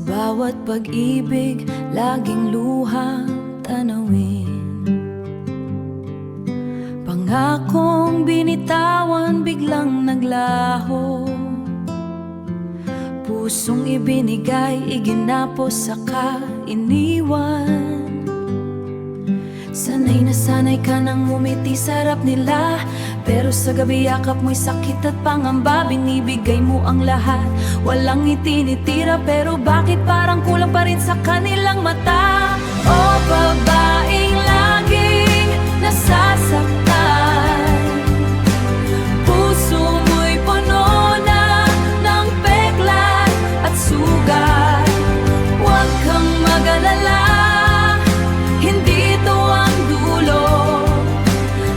bawat pag-ibig, laging luhang tanawin. Pangakong binitawan, biglang naglaho. Pusong ibinigay, iginapos, saka iniwan. Sanay na sanay ka nang ngumiti sa harap nila, pero sa gabi yakap mo'y sakit at pangamba. Binibigay mo ang lahat, walang itinitira, pero bakit parang kulang pa rin sa kanilang mata? O babaeng laging nasasaktan, puso mo'y puno na ng peklat at sugat. Huwag kang mag-alala, hindi ito ang dulo.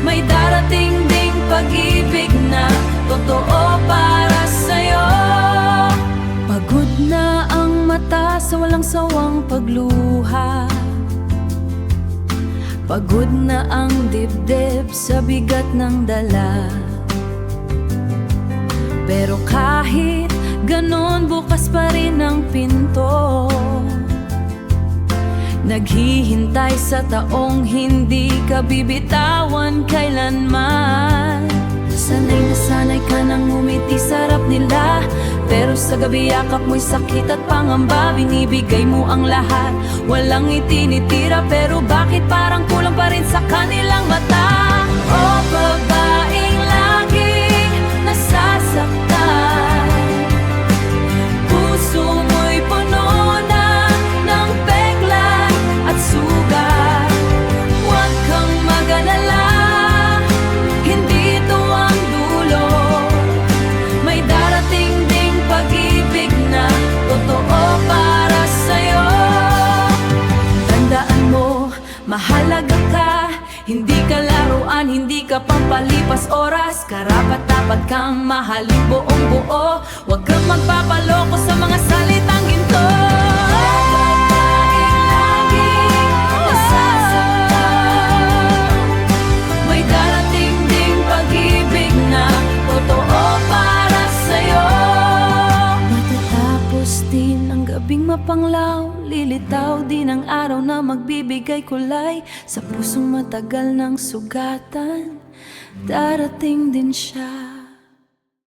May darating ding pag-ibig na totoo para sa'yo. Pagod na ang mata sa walang sawang pagluha, pagod na ang dibdib sa bigat ng dala. Pero kahit ganon, bukas pa rin ang pinto, naghihintay sa taong hindi ka bibitawan kailanman. Sanay na sanay ka nang ngumiti sa harap nila, pero sa gabi yakap mo'y sakit at pangamba. Binibigay mo ang lahat, walang itinitira, pero bakit parang kulang pa rin sa kanilang mata? O babaeng laging nasasaktan, puso mo'y puno na ng peklat at sugat. Huwag kang mag-alala, hindi ito ang dulo. May darating ding pag-ibig na totoo para sa'yo. Tandaan mo, mahalaga ka, hindi ka laruan, hindi ka pampalipas oras. Karapat-dapat kang mahalin buong buo. Huwag kang magpapaloko sa mga salitang ginto. May darating ding pag-ibig na totoo para sa'yo. Matatapos din ang gabing mapanglaw, lilitaw din ang araw na magbibigay kulay sa pusong matagal ng sugatan. Darating din siya.